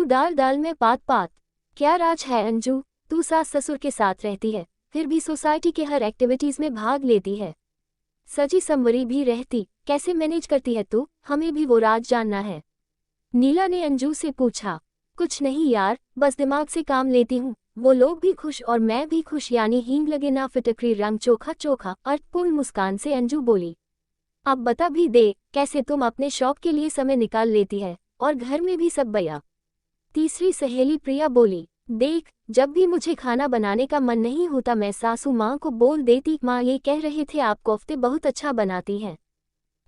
दाल दाल में पात पात। क्या राज है अंजू, तू सास ससुर के साथ रहती है, फिर भी सोसाइटी के हर एक्टिविटीज में भाग लेती है, सजी संवरी भी रहती, कैसे मैनेज करती है तू? हमें भी वो राज जानना है। नीला ने अंजू से पूछा। कुछ नहीं यार, बस दिमाग से काम लेती हूँ, वो लोग भी खुश और मैं भी खुश, यानी हींग लगे ना फिटकरी रंग चोखा चोखा, अर्थपूर्ण मुस्कान से अंजू बोली। अब बता भी दे, कैसे तुम अपने शौक के लिए समय निकाल लेती है, और घर में भी सब बया। तीसरी सहेली प्रिया बोली। देख, जब भी मुझे खाना बनाने का मन नहीं होता मैं सासू माँ को बोल देती, माँ ये कह रहे थे आप कोफ्ते बहुत अच्छा बनाती हैं,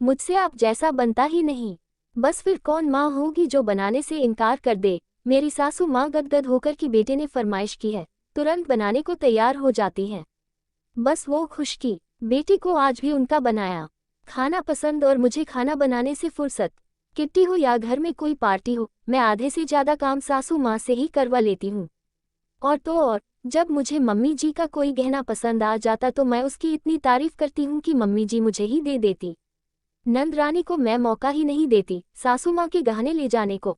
मुझसे आप जैसा बनता ही नहीं। बस फिर कौन माँ होगी जो बनाने से इनकार कर दे। मेरी सासू माँ गदगद होकर कि बेटे ने फरमाइश की है, तुरंत बनाने को तैयार हो जाती हैं। बस वो खुश की बेटी को आज भी उनका बनाया खाना पसंद, और मुझे खाना बनाने से फुर्सत। किट्टी हो या घर में कोई पार्टी हो, मैं आधे से ज़्यादा काम सासू माँ से ही करवा लेती हूँ। और तो और, जब मुझे मम्मी जी का कोई गहना पसंद आ जाता तो मैं उसकी इतनी तारीफ करती हूँ कि मम्मी जी मुझे ही दे देती। नंदरानी को मैं मौका ही नहीं देती सासू माँ के गहने ले जाने को।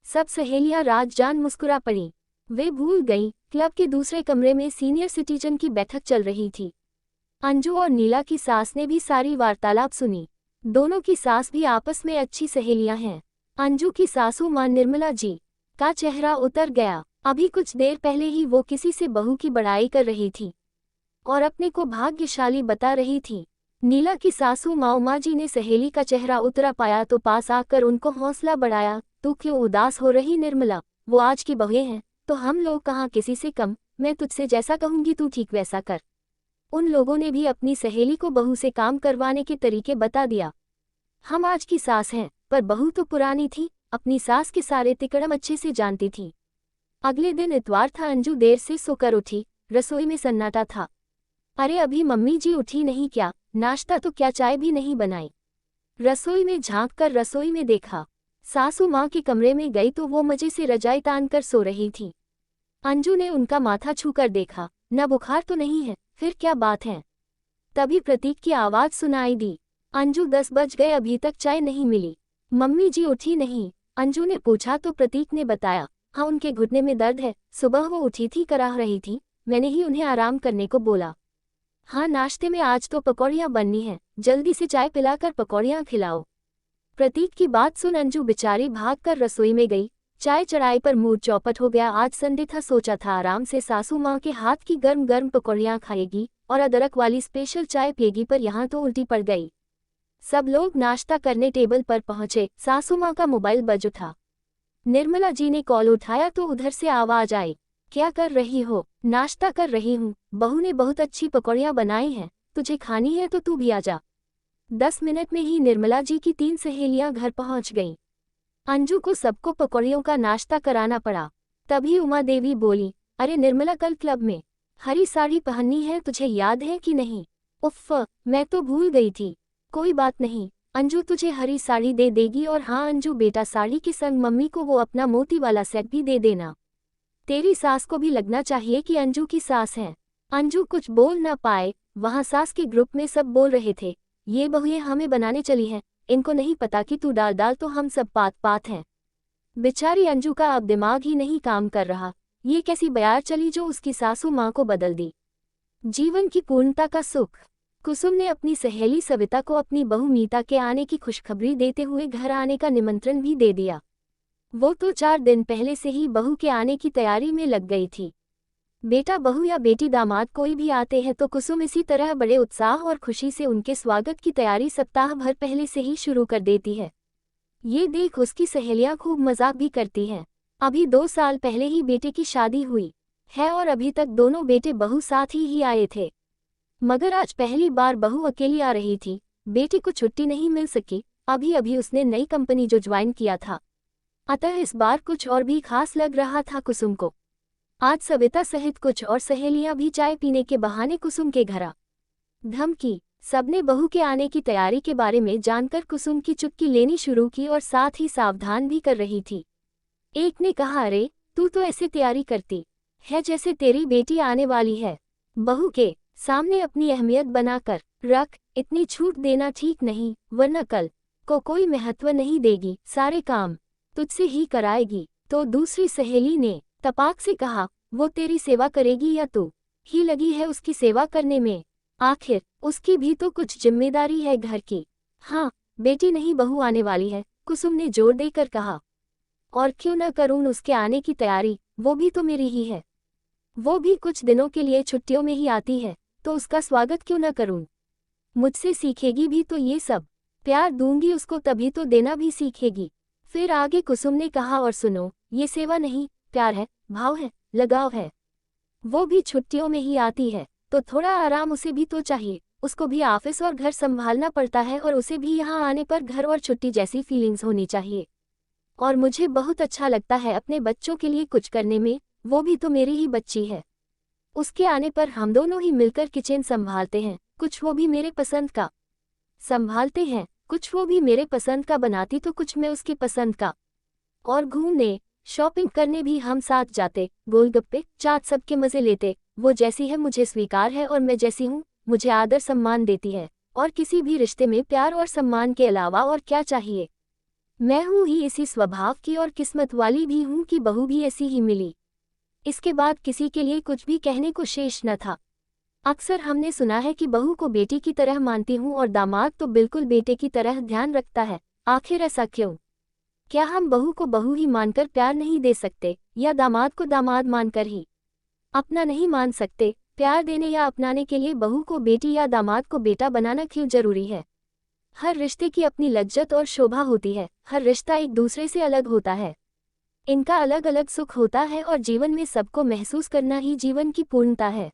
सब सहेलियां राज जान मुस्कुरा पड़ी। वे भूल गईं, क्लब के दूसरे कमरे में सीनियर सिटीजन की बैठक चल रही थी। अंजू और नीला की सास ने भी सारी वार्तालाप सुनी। दोनों की सास भी आपस में अच्छी सहेलियां हैं। अंजू की सासू मां निर्मला जी का चेहरा उतर गया। अभी कुछ देर पहले ही वो किसी से बहू की बड़ाई कर रही थी और अपने को भाग्यशाली बता रही थी। नीला की सासू माँ उमा जी ने सहेली का चेहरा उतरा पाया तो पास आकर उनको हौसला बढ़ाया। तू क्यों उदास हो रही निर्मला, वो आज की बहुएं हैं तो हम लोग कहाँ किसी से कम, मैं तुझसे जैसा कहूँगी तू ठीक वैसा कर। उन लोगों ने भी अपनी सहेली को बहू से काम करवाने के तरीके बता दिया। हम आज की सास हैं, पर बहू तो पुरानी थी, अपनी सास के सारे तिकड़म अच्छे से जानती थी। अगले दिन इतवार था। अंजू देर से सोकर उठी, रसोई में सन्नाटा था। अरे अभी मम्मी जी उठी नहीं क्या? नाश्ता तो क्या चाय भी नहीं बनाई? रसोई में झांक कर रसोई में देखा, सासू माँ के कमरे में गई तो वो मजे से रजाई तान कर सो रही थी। अंजू ने उनका माथा छूकर देखा, न बुखार तो नहीं है, फिर क्या बात है? तभी प्रतीक की आवाज सुनाई दी। अंजू 10 बज गए अभी तक चाय नहीं मिली, मम्मी जी उठी नहीं? अंजू ने पूछा तो प्रतीक ने बताया, हाँ उनके घुटने में दर्द है, सुबह वो उठी थी कराह रही थी, मैंने ही उन्हें आराम करने को बोला। हाँ नाश्ते में आज तो पकौड़ियाँ बननी हैं, जल्दी से चाय पिलाकर पकौड़ियाँ खिलाओ। प्रतीक की बात सुन अंजू बेचारी भागकर रसोई में गई। चाय चढ़ाई पर मूड चौपट हो गया। आज संडे था, सोचा था आराम से सासू माँ के हाथ की गर्म गर्म पकौड़ियाँ खाएगी और अदरक वाली स्पेशल चाय पिएगी, पर यहाँ तो उल्टी पड़ गई। सब लोग नाश्ता करने टेबल पर पहुंचे। सासू माँ का मोबाइल बज उठा। निर्मला जी ने कॉल उठाया तो उधर से आवाज आई, क्या कर रही हो? नाश्ता कर रही हूँ, बहू ने बहुत अच्छी पकौड़ियाँ बनाई हैं, तुझे खानी है तो तू भी आ जा। 10 मिनट में ही निर्मला जी की 3 सहेलियां घर पहुंच गईं। अंजू को सबको पकौड़ियों का नाश्ता कराना पड़ा। तभी उमा देवी बोली, अरे निर्मला कल क्लब में हरी साड़ी पहननी है, तुझे याद है कि नहीं? उफ़, मैं तो भूल गई थी। कोई बात नहीं, अंजू तुझे हरी साड़ी दे देगी। और हाँ अंजू बेटा, साड़ी के संग मम्मी को वो अपना मोती वाला सेट भी दे देना। तेरी सास को भी लगना चाहिए कि अंजू की सास है। अंजू कुछ बोल ना पाए। वहाँ सास के ग्रुप में सब बोल रहे थे, ये बहुएं हमें बनाने चली हैं, इनको नहीं पता कि तू डाल डाल तो हम सब पात पात हैं। बेचारी अंजू का अब दिमाग ही नहीं काम कर रहा, ये कैसी बयार चली जो उसकी सासू माँ को बदल दी। जीवन की पूर्णता का सुख। कुसुम ने अपनी सहेली सविता को अपनी बहू मीता के आने की खुशखबरी देते हुए घर आने का निमंत्रण भी दे दिया। वो तो 4 दिन पहले से ही बहू के आने की तैयारी में लग गई थी। बेटा बहू या बेटी दामाद कोई भी आते हैं तो कुसुम इसी तरह बड़े उत्साह और खुशी से उनके स्वागत की तैयारी सप्ताह भर पहले से ही शुरू कर देती है। ये देख उसकी सहेलियां खूब मजाक भी करती हैं। अभी 2 साल पहले ही बेटे की शादी हुई है और अभी तक दोनों बेटे बहू साथ ही आए थे, मगर आज पहली बार बहू अकेली आ रही थी। बेटे को छुट्टी नहीं मिल सकी, अभी अभी उसने नई कंपनी जो ज्वाइन किया था, अतः इस बार कुछ और भी खास लग रहा था कुसुम को। आज सविता सहित कुछ और सहेलियां भी चाय पीने के बहाने कुसुम के घर आ धमकी। सबने बहू के आने की तैयारी के बारे में जानकर कुसुम की चुटकी लेनी शुरू की और साथ ही सावधान भी कर रही थी। एक ने कहा, अरे तू तो ऐसे तैयारी करती है जैसे तेरी बेटी आने वाली है। बहू के सामने अपनी अहमियत बनाकर रख, इतनी छूट देना ठीक नहीं, वरना कल को कोई महत्व नहीं देगी, सारे काम तुझसे ही कराएगी। तो दूसरी सहेली ने तपाक से कहा, वो तेरी सेवा करेगी या तू ही लगी है उसकी सेवा करने में? आखिर उसकी भी तो कुछ जिम्मेदारी है घर की। हाँ, बेटी नहीं बहू आने वाली है, कुसुम ने जोर देकर कहा। और क्यों न करूं उसके आने की तैयारी, वो भी तो मेरी ही है। वो भी कुछ दिनों के लिए छुट्टियों में ही आती है, तो उसका स्वागत क्यों न करूं? मुझसे सीखेगी भी तो ये सब। प्यार दूंगी उसको तभी तो देना भी सीखेगी। फिर आगे कुसुम ने कहा, और सुनो, ये सेवा नहीं, प्यार है, भाव है, लगाव है। वो भी छुट्टियों में ही आती है, तो थोड़ा आराम उसे भी तो चाहिए। उसको भी ऑफिस और घर संभालना पड़ता है, और उसे भी यहाँ आने पर घर और छुट्टी जैसी फीलिंग्स होनी चाहिए। और मुझे बहुत अच्छा लगता है अपने बच्चों के लिए कुछ करने में, वो भी तो मेरी ही बच्ची है। उसके आने पर हम दोनों ही मिलकर किचन संभालते हैं, कुछ वो भी मेरे पसंद का संभालते हैं, कुछ वो भी मेरे पसंद का बनाती तो कुछ मैं उसकी पसंद का। और घूमने शॉपिंग करने भी हम साथ जाते, गोलगप्पे चाट सबके मजे लेते। वो जैसी है मुझे स्वीकार है, और मैं जैसी हूँ मुझे आदर सम्मान देती है। और किसी भी रिश्ते में प्यार और सम्मान के अलावा और क्या चाहिए? मैं हूँ ही इसी स्वभाव की, और किस्मत वाली भी हूँ कि बहू भी ऐसी ही मिली। इसके बाद किसी के लिए कुछ भी कहने को शेष न था। अक्सर हमने सुना है कि बहू को बेटी की तरह मानती हूँ और दामाद तो बिल्कुल बेटे की तरह ध्यान रखता है। आखिर ऐसा क्यों? क्या हम बहू को बहू ही मानकर प्यार नहीं दे सकते, या दामाद को दामाद मानकर ही अपना नहीं मान सकते? प्यार देने या अपनाने के लिए बहू को बेटी या दामाद को बेटा बनाना क्यों जरूरी है? हर रिश्ते की अपनी लज्जत और शोभा होती है, हर रिश्ता एक दूसरे से अलग होता है। इनका अलग अलग सुख होता है, और जीवन में सबको महसूस करना ही जीवन की पूर्णता है।